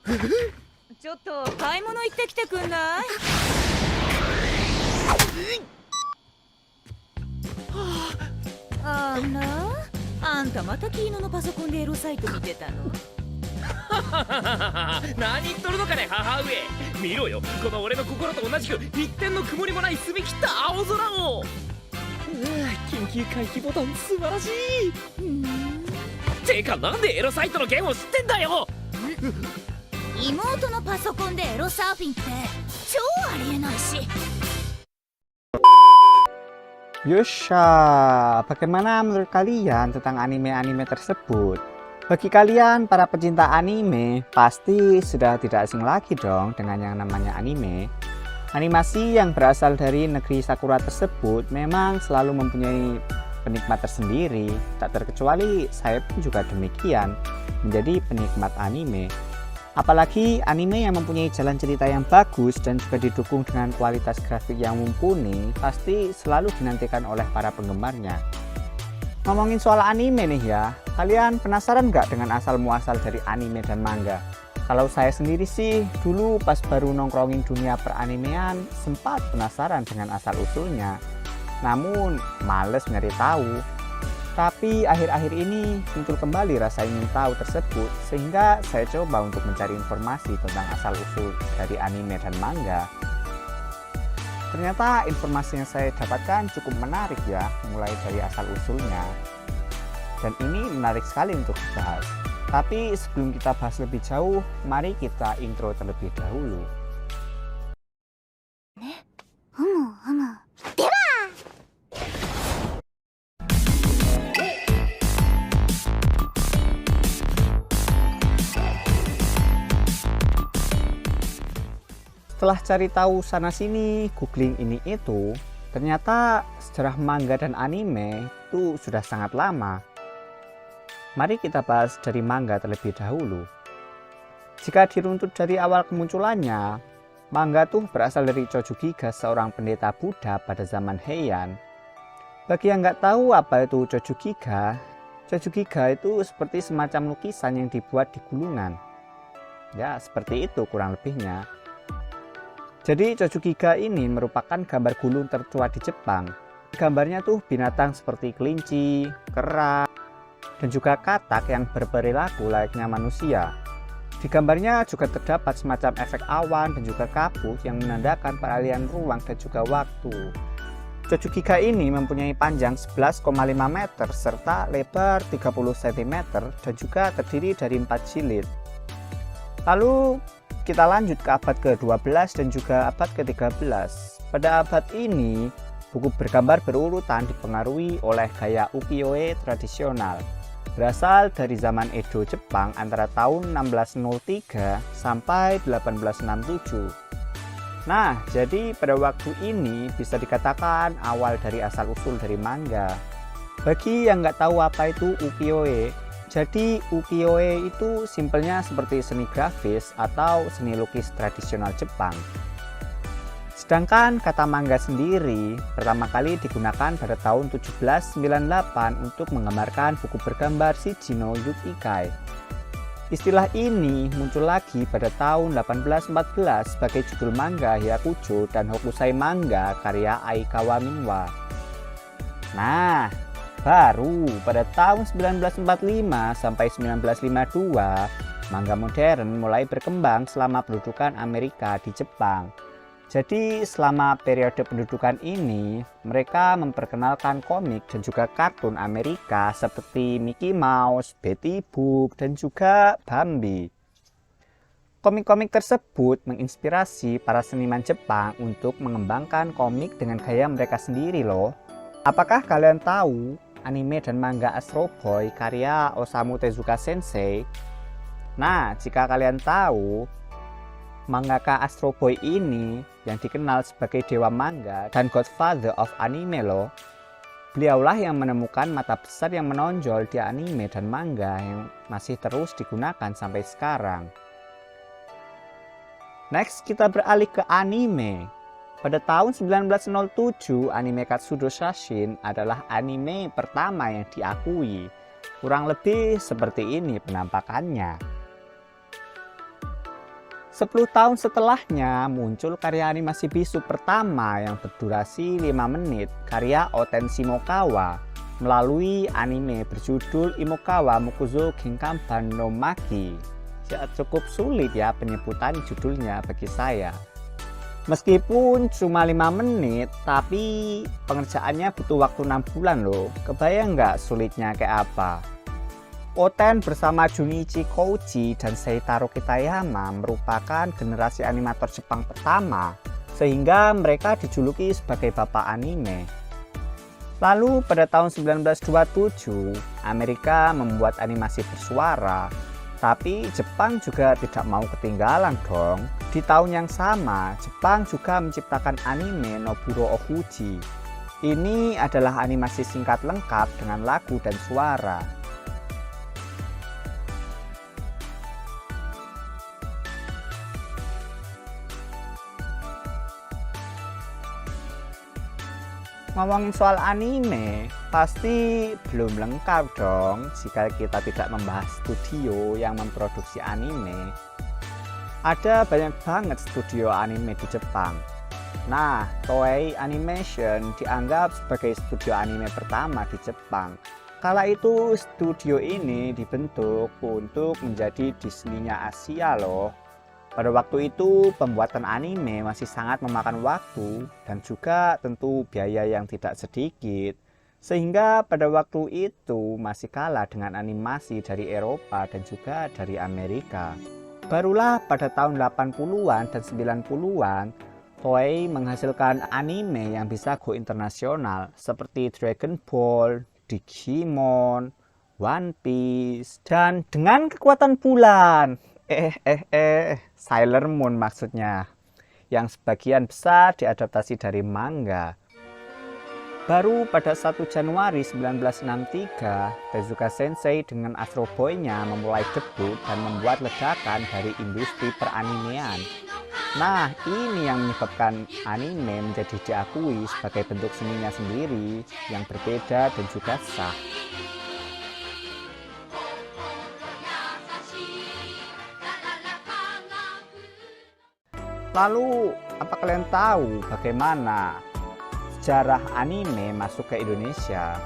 ちょっと買い物行ってきてくんない？あら、あんたまたキーノのパソコンでエロサイト見てたの？何言っとるのかね母上。見ろよ、この俺の心と同じく一点の曇りもない澄み切った青空を。緊急回避ボタン素晴らしい。てかなんでエロサイトの件を知ってんだよ。妹のパソコンでエロサーフィンって超ありえないし。Yosha, bagaimana menurut kalian tentang anime-anime tersebut? Bagi kalian para pecinta anime, pasti sudah tidak asing lagi dong dengan yang namanya anime. Animasi yang berasal dari negeri Sakura tersebut memang selalu mempunyai penikmat tersendiri. Tak terkecuali saya pun juga demikian, menjadi penikmat anime. Apalagi anime yang mempunyai jalan cerita yang bagus dan juga didukung dengan kualitas grafik yang mumpuni, pasti selalu dinantikan oleh para penggemarnya. Ngomongin soal anime nih ya, kalian penasaran nggak dengan asal-muasal dari anime dan manga? Kalau saya sendiri sih, dulu pas baru nongkrongin dunia peranimean, sempat penasaran dengan asal-usulnya. Namun, males nyari tahu. Tapi akhir-akhir ini muncul kembali rasa ingin tahu tersebut, sehingga saya coba untuk mencari informasi tentang asal-usul dari anime dan manga. Ternyata informasi yang saya dapatkan cukup menarik ya, mulai dari asal-usulnya. Dan ini menarik sekali untuk dibahas. Tapi sebelum kita bahas lebih jauh, mari kita intro terlebih dahulu. Setelah cari tahu sana-sini, googling ini itu, ternyata sejarah manga dan anime itu sudah sangat lama. Mari kita bahas dari manga terlebih dahulu. Jika diruntut dari awal kemunculannya, manga tuh berasal dari Chojugiga, seorang pendeta Buddha pada zaman Heian. Bagi yang nggak tahu apa itu Chojugiga, Chojugiga itu seperti semacam lukisan yang dibuat di gulungan. Ya, seperti itu kurang lebihnya. Jadi Chojugiga ini merupakan gambar gulung tertua di Jepang. Gambarnya tuh binatang seperti kelinci, kera, dan juga katak yang berperilaku layaknya manusia. Di gambarnya juga terdapat semacam efek awan dan juga kabut yang menandakan peralihan ruang dan juga waktu. Chojugiga ini mempunyai panjang 11,5 meter serta lebar 30 cm dan juga terdiri dari 4 jilid. Lalu kita lanjut ke abad ke-12 dan juga abad ke-13. Pada abad ini, buku bergambar berurutan dipengaruhi oleh gaya ukiyo-e tradisional. Berasal dari zaman Edo Jepang antara tahun 1603 sampai 1867. Nah, jadi pada waktu ini bisa dikatakan awal dari asal-usul dari manga. Bagi yang nggak tahu apa itu ukiyo-e, jadi ukiyo-e itu simpelnya seperti seni grafis atau seni lukis tradisional Jepang. Sedangkan kata manga sendiri pertama kali digunakan pada tahun 1798 untuk menggambarkan buku bergambar Shiji no Yukikai. Istilah ini muncul lagi pada tahun 1814 sebagai judul manga Hyakujo dan Hokusai manga karya Aikawa Minwa. Nah, baru pada tahun 1945 sampai 1952, manga modern mulai berkembang selama pendudukan Amerika di Jepang. Jadi selama periode pendudukan ini, mereka memperkenalkan komik dan juga kartun Amerika seperti Mickey Mouse, Betty Boop, dan juga Bambi. Komik-komik tersebut menginspirasi para seniman Jepang untuk mengembangkan komik dengan gaya mereka sendiri loh. Apakah kalian tahu anime dan manga Astro Boy karya Osamu Tezuka Sensei? Nah, jika kalian tahu, mangaka Astro Boy ini yang dikenal sebagai dewa manga dan godfather of anime loh. Beliaulah yang menemukan mata besar yang menonjol di anime dan manga yang masih terus digunakan sampai sekarang. Next, kita beralih ke anime. Pada tahun 1907, anime Katsudo Shashin adalah anime pertama yang diakui. Kurang lebih seperti ini penampakannya. 10 tahun setelahnya muncul karya animasi bisu pertama yang berdurasi 5 menit, karya Oten Shimokawa, melalui anime berjudul Imokawa Mokuzo Genkanban no Maki. Ya, cukup sulit ya penyebutan judulnya bagi saya. Meskipun cuma 5 menit, tapi pengerjaannya butuh waktu 6 bulan loh. Kebayang nggak sulitnya kayak apa? Oten bersama Junichi Kouji dan Seitaro Kitayama merupakan generasi animator Jepang pertama, sehingga mereka dijuluki sebagai bapak anime. Lalu pada tahun 1927, Amerika membuat animasi bersuara, tapi Jepang juga tidak mau ketinggalan dong. Di tahun yang sama, Jepang juga menciptakan anime Noburo Ohuji. Ini adalah animasi singkat lengkap dengan lagu dan suara. Ngomongin soal anime, pasti belum lengkap dong jika kita tidak membahas studio yang memproduksi anime. Ada banyak banget studio anime di Jepang. Nah, Toei Animation dianggap sebagai studio anime pertama di Jepang. Kala itu studio ini dibentuk untuk menjadi Disney-nya Asia loh. Pada waktu itu pembuatan anime masih sangat memakan waktu dan juga tentu biaya yang tidak sedikit. Sehingga pada waktu itu masih kalah dengan animasi dari Eropa dan juga dari Amerika. Barulah pada tahun 80-an dan 90-an Toei menghasilkan anime yang bisa go internasional seperti Dragon Ball, Digimon, One Piece, dan dengan kekuatan bulan. Sailor Moon maksudnya, yang sebagian besar diadaptasi dari manga. Baru pada 1 Januari 1963, Tezuka Sensei dengan Astro Boy-nya memulai debut dan membuat ledakan dari industri peranimean. Nah, ini yang menyebabkan anime menjadi diakui sebagai bentuk seninya sendiri yang berbeda dan juga sah. Lalu, apa kalian tahu bagaimana sejarah anime masuk ke Indonesia?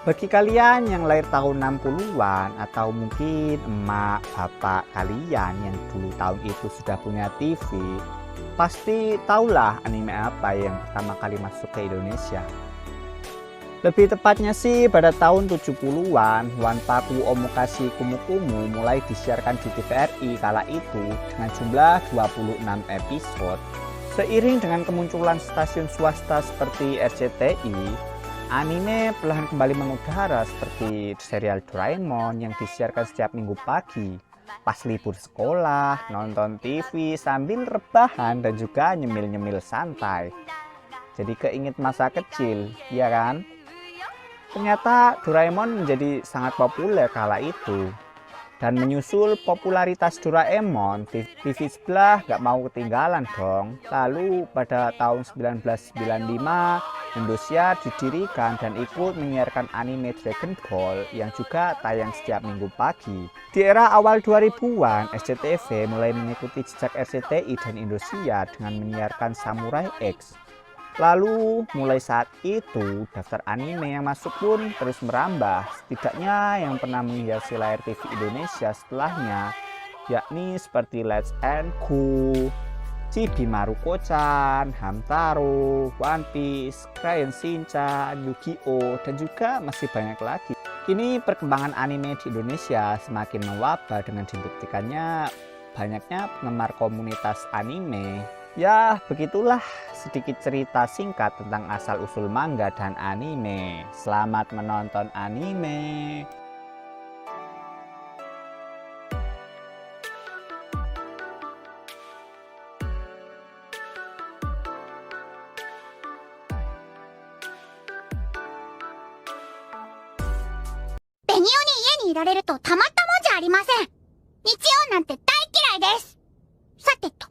Bagi kalian yang lahir tahun 60-an atau mungkin emak, bapak kalian yang dulu tahun itu sudah punya TV, pasti tahulah anime apa yang pertama kali masuk ke Indonesia. Lebih tepatnya sih pada tahun 70-an, Wanpaku Omokashi Kumu Kumu mulai disiarkan di TVRI kala itu dengan jumlah 26 episode. Seiring dengan kemunculan stasiun swasta seperti RCTI, anime perlahan kembali mengudara seperti serial Doraemon yang disiarkan setiap minggu pagi. Pas libur sekolah, nonton TV sambil rebahan dan juga nyemil-nyemil santai. Jadi keinget masa kecil, ya kan? Ternyata Doraemon menjadi sangat populer kala itu. Dan menyusul popularitas Doraemon, TV sebelah gak mau ketinggalan dong. Lalu pada tahun 1995, Indosiar didirikan dan ikut menyiarkan anime Dragon Ball yang juga tayang setiap minggu pagi. Di era awal 2000-an, SCTV mulai mengikuti jejak RCTI dan Indosiar dengan menyiarkan Samurai X. Lalu mulai saat itu daftar anime yang masuk pun terus merambah. Setidaknya yang pernah menghiasi layar TV Indonesia setelahnya yakni seperti Let's and Go, Chibi Maruko-chan, Hamtaro, One Piece, Crayon Shinchan, Yu-Gi-Oh, dan juga masih banyak lagi. Kini perkembangan anime di Indonesia semakin mewabah dengan dibuktikannya banyaknya penggemar komunitas anime. Ya, begitulah sedikit cerita singkat tentang asal-usul manga dan anime. Selamat menonton anime. Benio ni 家にいられるとたまったもんじゃありません。日曜なんて大嫌いです。さてと。